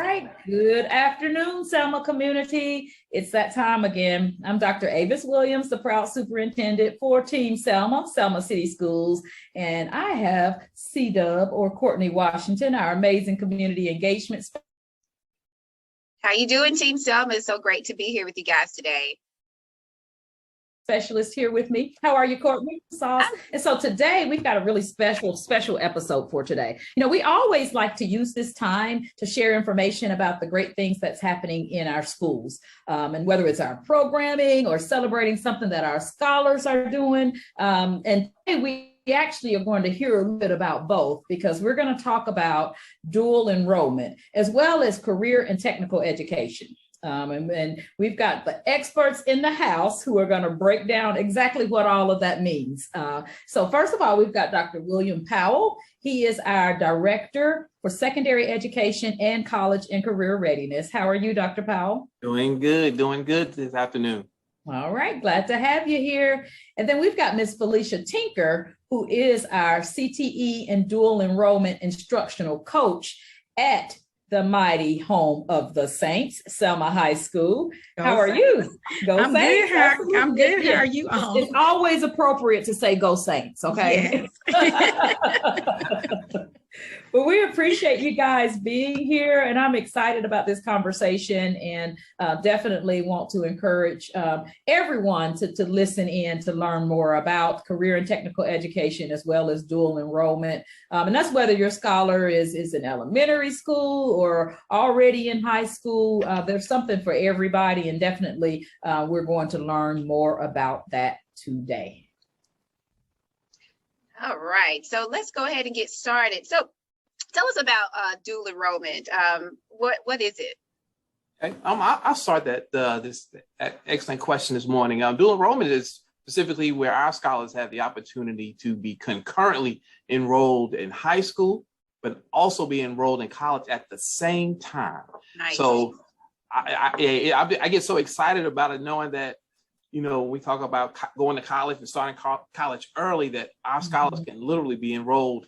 Right. Good afternoon, Selma community. It's that time again. I'm Dr. Avis Williams, the proud superintendent for Team Selma, Selma City Schools, and I have C-Dub or Courtney Washington, our amazing community engagement. How you doing, Team Selma? It's so great to be here with you guys today. Specialist here with me. How are you, Courtney? And so today we've got a really special episode for today. You know, we always like to use this time to share information about the great things that's happening in our schools, and whether it's our programming or celebrating something that our scholars are doing. And today we actually are going to hear a little bit about both, because we're going to talk about dual enrollment as well as career and technical education. And we've got the experts in the house who are going to break down exactly what all of that means. So first of all, we've got Dr. William Powell. He is our Director for Secondary Education and College and Career Readiness. How are you, Dr. Powell? Doing good this afternoon. All right, glad to have you here. And then we've got Ms. Felicia Tinker, who is our CTE and Dual Enrollment Instructional Coach at the mighty home of the Saints, Selma High School. How are you? Go Saints. Good. I'm good. How are you? It's always appropriate to say go Saints, okay? Yes. Well, we appreciate you guys being here, and I'm excited about this conversation, and definitely want to encourage everyone to listen in to learn more about career and technical education as well as dual enrollment. And that's whether your scholar is in elementary school or already in high school. There's something for everybody, and definitely we're going to learn more about that today. All right, so let's go ahead and get started. So tell us about dual enrollment. What is it? Okay, I'll start this excellent question this morning. Dual enrollment is specifically where our scholars have the opportunity to be concurrently enrolled in high school, but also be enrolled in college at the same time. Nice. So I get so excited about it, knowing that, you know, we talk about going to college and starting college early, that our scholars can literally be enrolled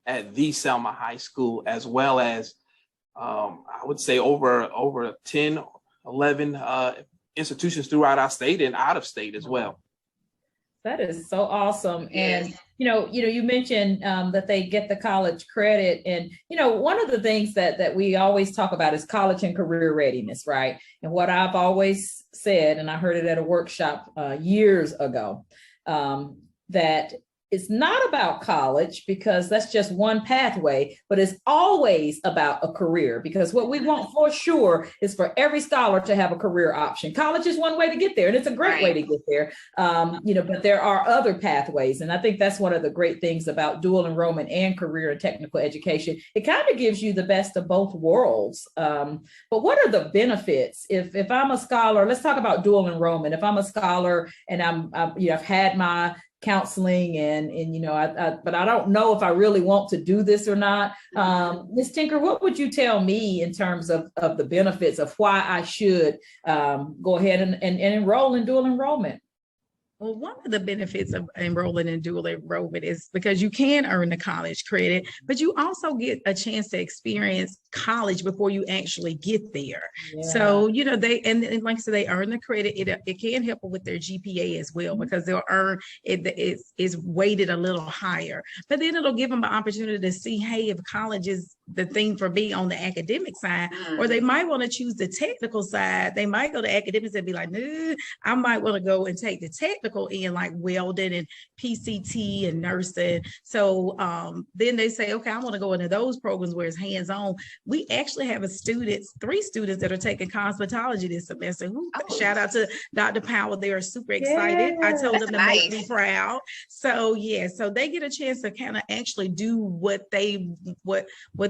at the Selma High School, as well as I would say over 10, 11 institutions throughout our state and out of state as well. That is so awesome. And you mentioned that they get the college credit, and one of the things that we always talk about is college and career readiness, right? And what I've always said, and I heard it at a workshop years ago, that it's not about college, because that's just one pathway, but it's always about a career, because what we want for sure is for every scholar to have a career option. College is one way to get there, and it's a great way to get there, but there are other pathways. And I think that's one of the great things about dual enrollment and career and technical education. It kind of gives you the best of both worlds. But what are the benefits? If I'm a scholar, let's talk about dual enrollment. If I'm a scholar and I've had my counseling but I don't know if I really want to do this or not. Ms. Tinker, what would you tell me in terms of the benefits of why I should go ahead and enroll in dual enrollment? Well, one of the benefits of enrolling in dual enrollment is because you can earn the college credit, but you also get a chance to experience college before you actually get there. Yeah. So, they like I said, they earn the credit. It can help with their GPA as well, because they'll earn it is weighted a little higher. But then it'll give them an opportunity to see, hey, if college is the thing for me on the academic side, or they might want to choose the technical side. They might go to academics and be like, no, I might want to go and take the technical in, like welding and PCT and nursing. So then they say, okay, I want to go into those programs where it's hands-on. We actually have 3 students that are taking cosmetology this semester. Shout out to Dr. Powell. They are super excited. I told them to make me proud. So so they get a chance to kind of actually do what they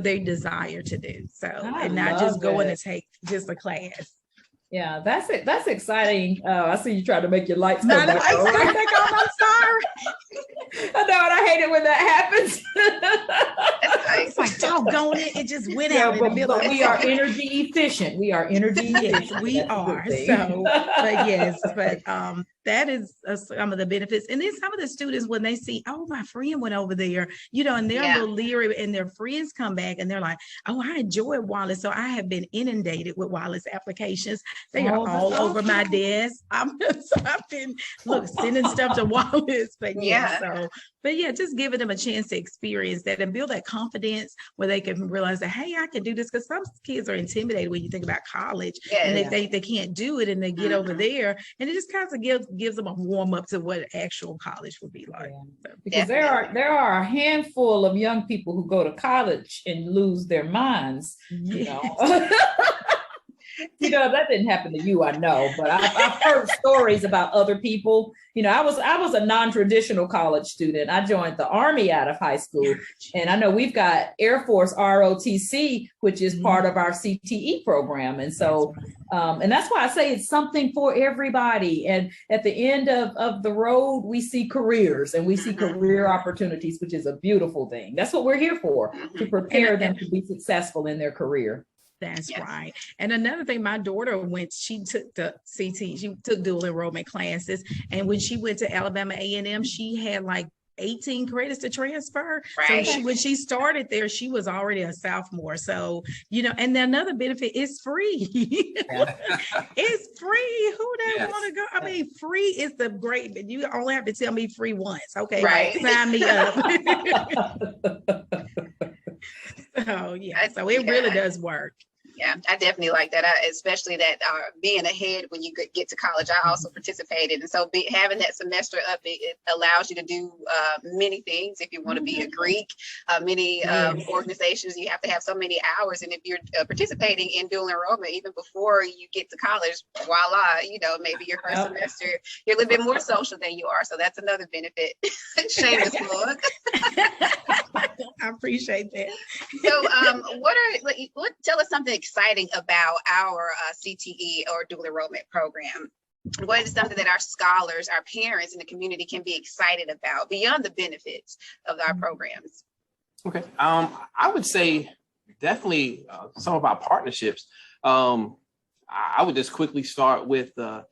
desire to do. So and not just going to take just a class. Yeah, that's it. That's exciting. I see you trying to make your lights come back on. I'm sorry. I know, and I hate it when that happens. It's like, doggone it, it just went out in the middle. But we are energy efficient. We are energy efficient. Yes, we are. So, but that is some of the benefits. And then some of the students, when they see, oh, my friend went over there, you know, and they're a little leery, and their friends come back and they're like, oh, I enjoy Wallace. So I have been inundated with Wallace applications. They are all over my desk. I've been sending stuff to Wallace. But just giving them a chance to experience that and build that confidence where they can realize that, hey, I can do this. Because some kids are intimidated when you think about college, and they think they can't do it, and they get over there, and it just kind of gives them a warm up to what actual college would be like. Because there are a handful of young people who go to college and lose their minds, you know. You know, that didn't happen to you, I know, but I've heard stories about other people. You know, I was a non-traditional college student. I joined the Army out of high school, and I know we've got Air Force ROTC, which is part of our CTE program. And so, and that's why I say it's something for everybody. And at the end of the road, we see careers and we see career opportunities, which is a beautiful thing. That's what we're here for, to prepare them to be successful in their career. That's right. And another thing, my daughter she took the CT, she took dual enrollment classes. And when she went to Alabama A&M, she had like 18 credits to transfer. Right. So when she started there, she was already a sophomore. So, you know, and then another benefit is free. It's free. Who doesn't want to go? I mean, free is the great, but you only have to tell me free once. Okay. Right. Sign me up. So it really does work. Yeah, I definitely like that. Especially that being ahead when you get to college. I also participated, and so having that semester up, it allows you to do many things. If you want to be a Greek, many organizations, you have to have so many hours. And if you're participating in dual enrollment, even before you get to college, voila, you know, maybe your first semester, you're a little bit more social than you are. So that's another benefit. Shameless plug. I appreciate that. So, tell us something exciting about our CTE or dual enrollment program. What is something that our scholars, our parents in the community can be excited about beyond the benefits of our programs? Okay, I would say definitely some of our partnerships. I would just quickly start with a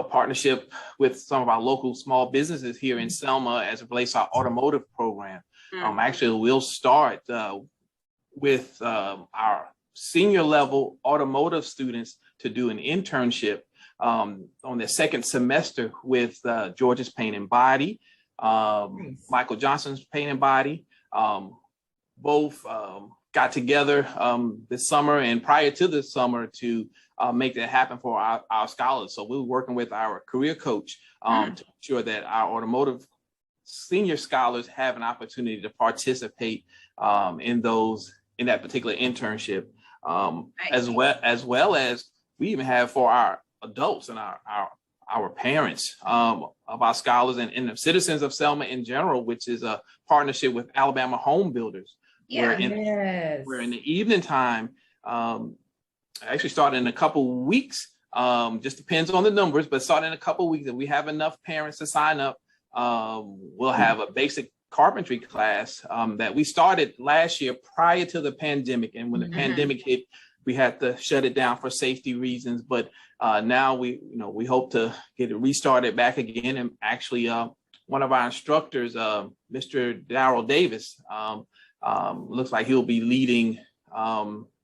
partnership with some of our local small businesses here in Selma as it relates to our automotive program. Actually, we'll start with our senior level automotive students to do an internship on their second semester with George's Paint and Body, Michael Johnson's Paint and Body. Both got together this summer and prior to this summer to make that happen for our scholars. So we were working with our career coach to ensure that our automotive senior scholars have an opportunity to participate in that particular internship, as well as we even have for our adults and our parents of our scholars and the citizens of Selma in general, which is a partnership with Alabama Home Builders. Where in the evening time, actually starting in a couple weeks, just depends on the numbers, but starting in a couple weeks, if we have enough parents to sign up, we'll have a basic carpentry class that we started last year prior to the pandemic. And when the pandemic hit, we had to shut it down for safety reasons. But now we hope to get it restarted back again. And actually, one of our instructors, Mr. Darrell Davis, looks like he'll be leading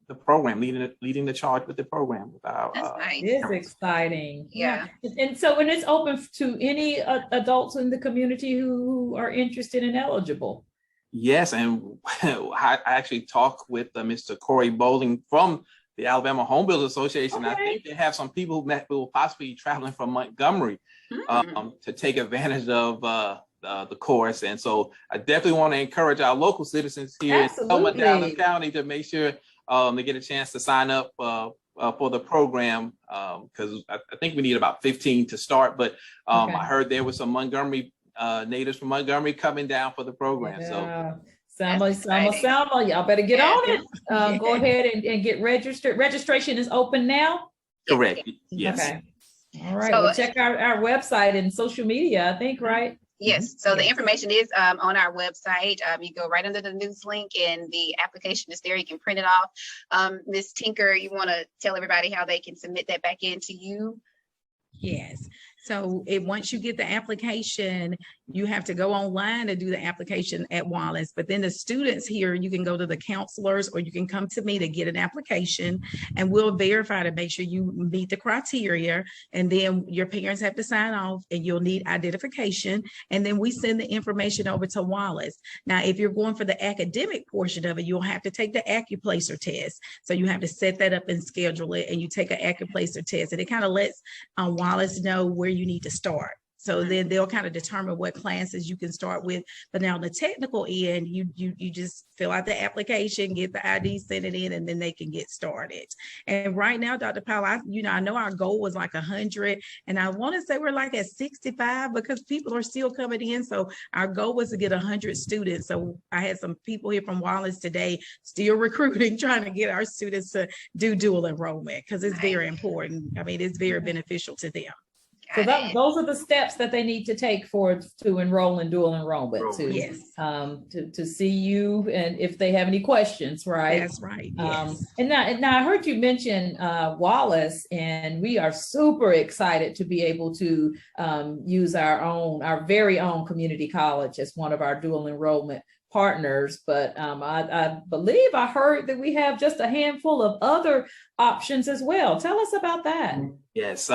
the program, leading the charge with the program. Nice. It is exciting. Yeah. And so when it's open to any adults in the community who are interested and eligible. Yes, and I actually talked with Mr. Corey Bowling from the Alabama Home Builders Association. I think they have some people who will possibly be traveling from Montgomery to take advantage of the course. And so I definitely want to encourage our local citizens here in Selma, Dallas County to make sure they get a chance to sign up for the program, because I think we need about 15 to start. But I heard there was some Montgomery natives from Montgomery coming down for the program. So Selma, y'all better get on it. Go ahead and get registered. Registration is open now? Correct. Yes. Okay. All right. So, check our website and social media, I think, right? Yes. So the information is on our website. You go right under the news link and the application is there. You can print it off. Ms. Tinker, you want to tell everybody how they can submit that back in to you? Yes. So once you get the application, you have to go online to do the application at Wallace. But then the students here, you can go to the counselors or you can come to me to get an application, and we'll verify to make sure you meet the criteria. And then your parents have to sign off, and you'll need identification. And then we send the information over to Wallace. Now, if you're going for the academic portion of it, you'll have to take the AccuPlacer test. So you have to set that up and schedule it, and you take an AccuPlacer test, and it kind of lets Wallace know where you need to start. So then they'll kind of determine what classes you can start with. But now on the technical end, you just fill out the application, get the ID, send it in, and then they can get started. And right now, Dr. Powell, I know our goal was like 100, and I want to say we're like at 65 because people are still coming in. So our goal was to get 100 students. So I had some people here from Wallace today still recruiting, trying to get our students to do dual enrollment because it's very important. I mean, it's very beneficial to them. So those are the steps that they need to take to enroll in dual enrollment, to see you, and if they have any questions, right? That's right. Yes. And now I heard you mention Wallace, and we are super excited to be able to use our very own community college as one of our dual enrollment partners. But I believe I heard that we have just a handful of other options as well. Tell us about that. Yes.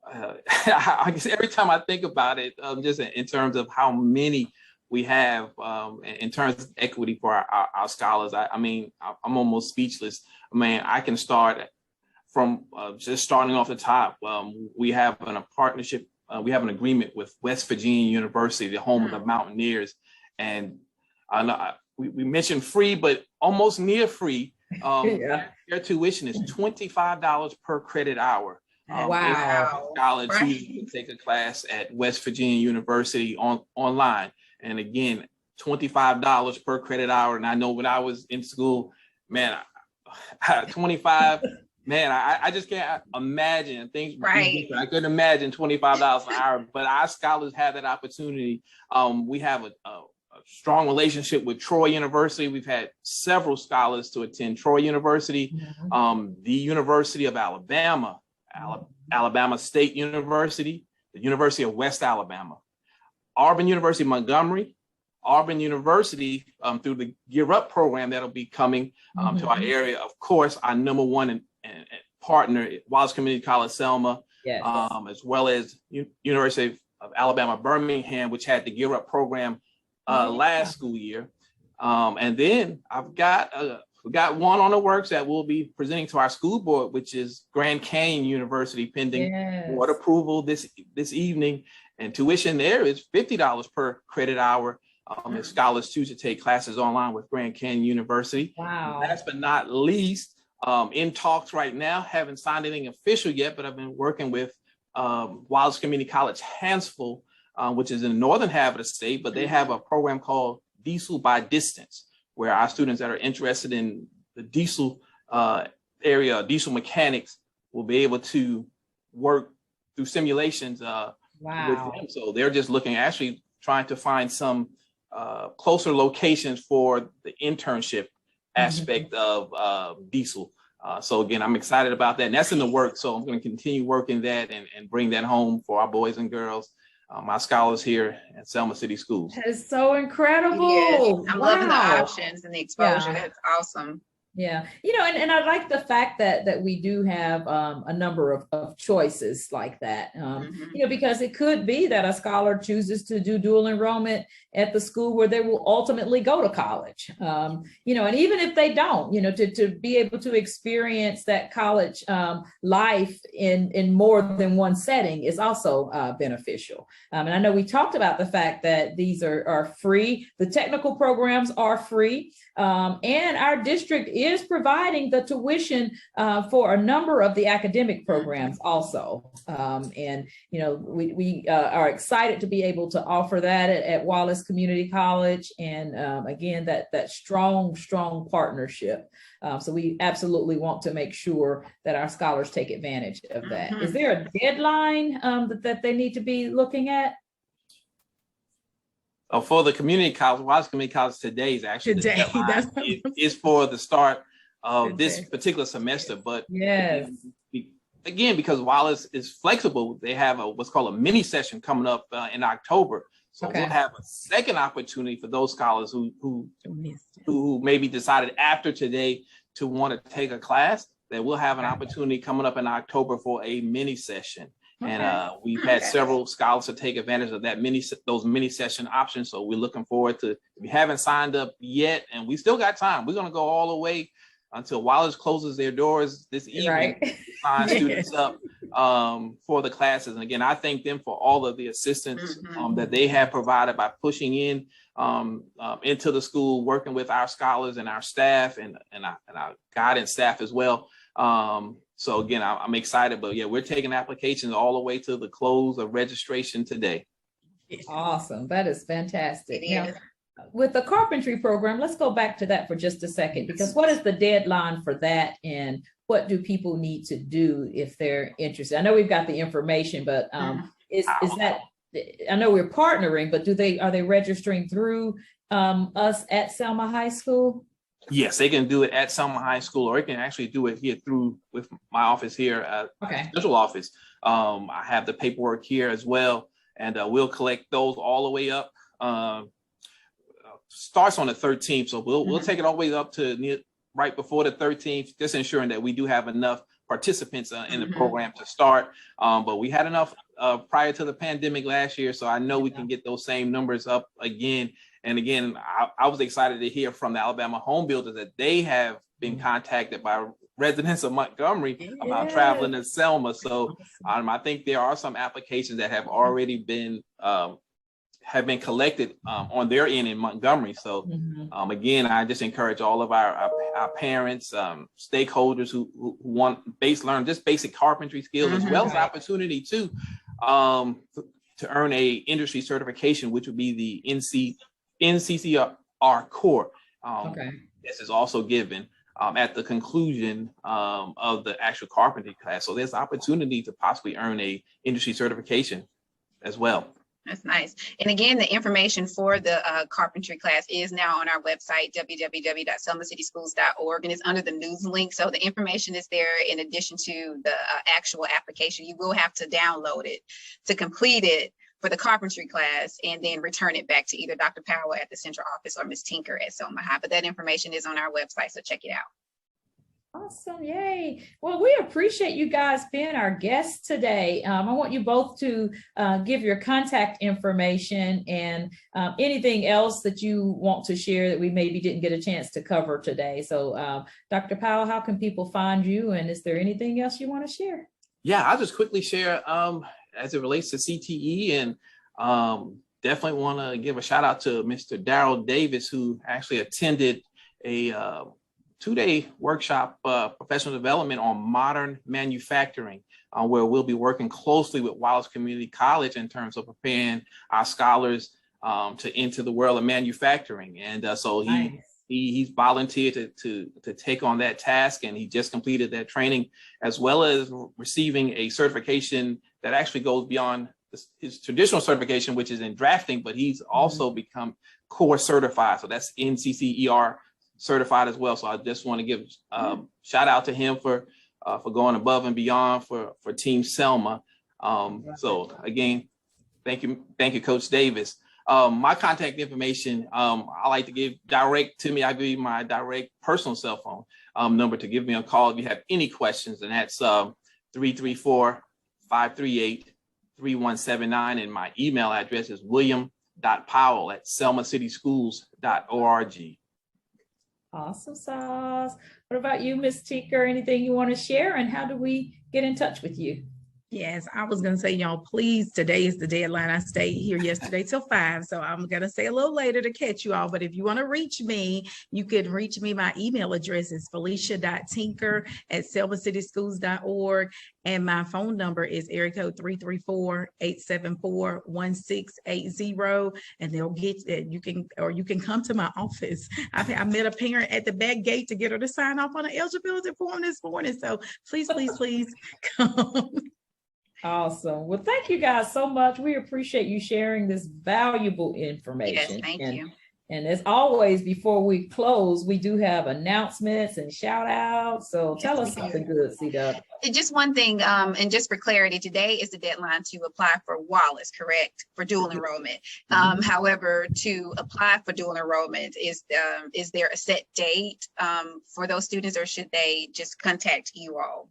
I guess every time I think about it, just in terms of how many we have in terms of equity for our scholars, I mean, I'm almost speechless. I mean, I can start from just starting off the top. We have a partnership. We have an agreement with West Virginia University, the home of the Mountaineers. And we mentioned free, but almost near free. Their tuition is $25 per credit hour. Wow. College who can take a class at West Virginia University online. And again, $25 per credit hour. And I know when I was in school, man, 25, man, I just can't imagine things. Right. I couldn't imagine $25 an hour, but our scholars have that opportunity. We have a strong relationship with Troy University. We've had several scholars to attend Troy University, the University of Alabama, Alabama State University, the University of West Alabama, Auburn University, Montgomery, Auburn University, through the Gear Up program that'll be coming to our area. Of course, our number one and partner, Wallace Community College, Selma, as well as University of Alabama, Birmingham, which had the Gear Up program last school year. And then we got one on the works that we'll be presenting to our school board, which is Grand Canyon University, pending board approval this evening. And tuition there is $50 per credit hour. If scholars choose to take classes online with Grand Canyon University. Wow. Last but not least, in talks right now, haven't signed anything official yet, but I've been working with Wallace Community College, Hansville, which is in the northern half of the state, but they have a program called Diesel by Distance, where our students that are interested in the diesel area, diesel mechanics, will be able to work through simulations with them. So they're just actually trying to find some closer locations for the internship aspect of diesel. So again, I'm excited about that. And that's in the work. So I'm going to continue working that and bring that home for our boys and girls, my scholars here at Selma City Schools. That is so incredible. Yes, I'm loving the options and the exposure. That's awesome. Yeah, and I like the fact that we do have a number of choices like that, because it could be that a scholar chooses to do dual enrollment at the school where they will ultimately go to college, and even if they don't, to be able to experience that college life in more than one setting is also beneficial. And I know we talked about the fact that these are free. The technical programs are free, and our district is providing the tuition for a number of the academic programs also. And, we are excited to be able to offer that at Wallace Community College. And again, that strong partnership. So we absolutely want to make sure that our scholars take advantage of that. Is there a deadline that they need to be looking at? For the community college, Wallace Community College today is actually is for the start of this particular semester, but again, because Wallace is flexible, they have what's called a mini session coming up in October. So we'll have a second opportunity for those scholars who maybe decided after today to want to take a class, that we'll have an opportunity coming up in October for a mini session. And we've had several scholars to take advantage of those mini session options. So we're looking forward to, if you haven't signed up yet, and we still got time, we're going to go all the way until Wallace closes their doors this evening, sign students up for the classes. And again, I thank them for all of the assistance that they have provided by pushing in into the school, working with our scholars and our staff and our guidance staff as well. So again, I'm excited, but yeah, we're taking applications all the way to the close of registration today. Awesome. That is fantastic. Now, with the carpentry program, let's go back to that for just a second, because what is the deadline for that, and what do people need to do if they're interested? I know we've got the information, but is that, I know we're partnering, but are they registering through us at Selma High School? Yes, they can do it at Selma High School, or they can actually do it here with my office here at central office. I have the paperwork here as well, and we'll collect those all the way up. Starts on the 13th, so we'll take it all the way up to right before the 13th, just ensuring that we do have enough participants in the program to start. But we had enough prior to the pandemic last year, so I know we can get those same numbers up again. And again, I was excited to hear from the Alabama home builders that they have been contacted by residents of Montgomery about traveling to Selma. So I think there are some applications that have already been collected on their end in Montgomery. So again, I just encourage all of our parents, stakeholders who want learn just basic carpentry skills, as well as opportunity to earn a industry certification, which would be the NCCR core. This is also given at the conclusion of the actual carpentry class. So there's opportunity to possibly earn a industry certification as well. That's nice. And again, the information for the carpentry class is now on our website, www.selmacityschools.org, and it's under the news link. So the information is there in addition to the actual application. You will have to download it to complete it for the carpentry class, and then return it back to either Dr. Powell at the central office or Ms. Tinker at Selma High. But that information is on our website, so check it out. Awesome. Yay. Well, we appreciate you guys being our guests today. I want you both to give your contact information and anything else that you want to share that we maybe didn't get a chance to cover today. So Dr. Powell, how can people find you? And is there anything else you want to share? Yeah, I'll just quickly share as it relates to CTE, and definitely want to give a shout out to Mr. Darrell Davis, who actually attended a 2-day workshop, professional development on modern manufacturing, where we'll be working closely with Wallace Community College in terms of preparing our scholars to enter the world of manufacturing. And so he's volunteered to take on that task, and he just completed that training, as well as receiving a certification that actually goes beyond his traditional certification, which is in drafting, but he's also become core certified. So that's NCCER certified as well. So I just want to give shout out to him for going above and beyond for Team Selma. So again, thank you, Coach Davis. My contact information, I like to give direct to me. I give you my direct personal cell phone number to give me a call if you have any questions, and that's 334-538-3179, and my email address is william.powell@selmacityschools.org. Awesome sauce. What about you, Ms. Tinker? Anything you want to share, and how do we get in touch with you? Yes, I was going to say, y'all, please, today is the deadline. I stayed here yesterday till 5, so I'm going to say a little later to catch you all. But if you want to reach me, you can reach me. My email address is felicia.tinker@selmacityschools.org. And my phone number is area code 334-874-1680. And they'll get it. You can come to my office. I met a parent at the back gate to get her to sign off on an eligibility form this morning. So please come. Awesome. Well, thank you guys so much. We appreciate you sharing this valuable information. Yes, thank you. And as always, before we close, we do have announcements and shout outs. So tell us something good, C-Dub. Just one thing, and just for clarity, today is the deadline to apply for Wallace, correct? For dual enrollment. However, to apply for dual enrollment, is there a set date for those students, or should they just contact you all?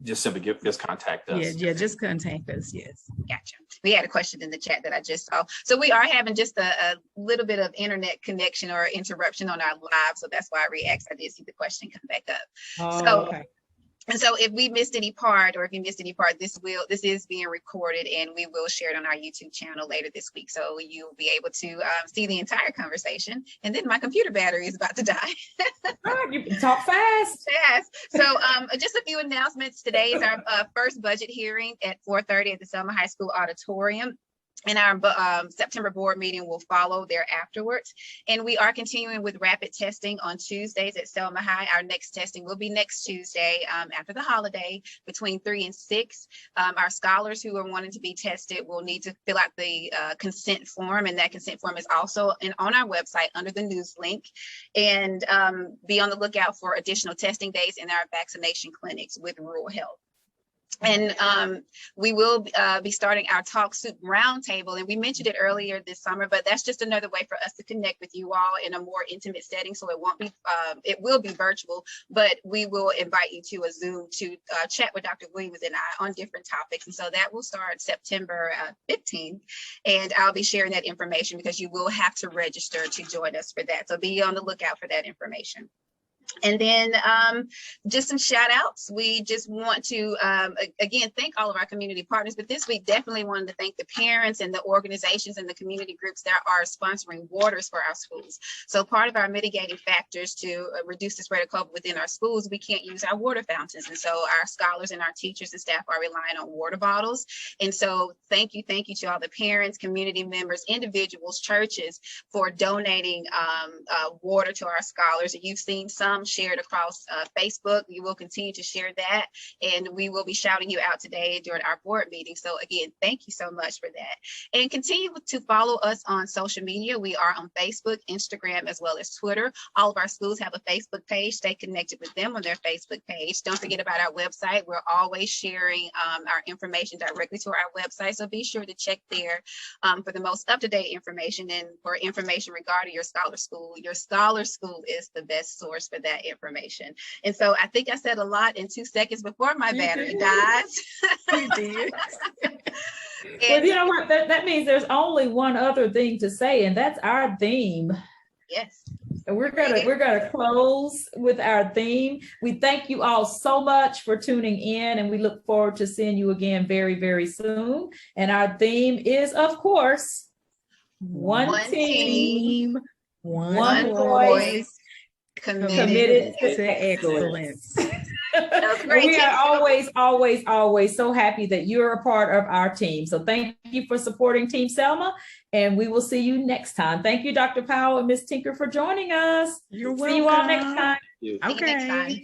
Just simply just contact us. Yeah, just contact us. Yes. Gotcha. We had a question in the chat that I just saw. So we are having just a little bit of internet connection or interruption on our live. So that's why I re-asked. I did see the question come back up. Oh, okay. And so if we missed any part, or if you missed any part, this is being recorded, and we will share it on our YouTube channel later this week. So you'll be able to see the entire conversation. And then my computer battery is about to die. You can talk fast. Yes. So just a few announcements. Today is our first budget hearing at 4:30 at the Selma High School auditorium. And our September board meeting will follow there afterwards. And we are continuing with rapid testing on Tuesdays at Selma High. Our next testing will be next Tuesday after the holiday between 3 and 6. Our scholars who are wanting to be tested will need to fill out the consent form. And that consent form is also on our website under the news link. And be on the lookout for additional testing days in our vaccination clinics with Rural Health. And we will be starting our Talk Soup Roundtable, and we mentioned it earlier this summer, but that's just another way for us to connect with you all in a more intimate setting. So it will be virtual, but we will invite you to a Zoom to chat with Dr. Williams and I on different topics. And so that will start September 15th, and I'll be sharing that information because you will have to register to join us for that. So be on the lookout for that information. And then just some shout outs. We just want to, again, thank all of our community partners, but this week definitely wanted to thank the parents and the organizations and the community groups that are sponsoring waters for our schools. So part of our mitigating factors to reduce the spread of COVID within our schools, we can't use our water fountains. And so our scholars and our teachers and staff are relying on water bottles. And so thank you to all the parents, community members, individuals, churches for donating water to our scholars. You've seen some shared across Facebook. We will continue to share that, and we will be shouting you out today during our board meeting. So again, thank you so much for that. And continue to follow us on social media. We are on Facebook, Instagram, as well as Twitter. All of our schools have a Facebook page. Stay connected with them on their Facebook page. Don't forget about our website. We're always sharing our information directly to our website. So be sure to check there for the most up-to-date information, and for information regarding your scholar school. Your scholar school is the best source for that information. And so I think I said a lot in 2 seconds before my battery died. You did. Well, you know what? That means there's only one other thing to say, and that's our theme. Yes. And we're gonna close with our theme. We thank you all so much for tuning in, and we look forward to seeing you again very, very soon. And our theme is, of course, one team, one voice, committed to excellence. We are always so happy that you're a part of our team. So thank you for supporting Team Selma, and we will see you next time. Thank you, Dr. Powell and Ms. Tinker, for joining us. You're welcome. See you all next time. See you next time.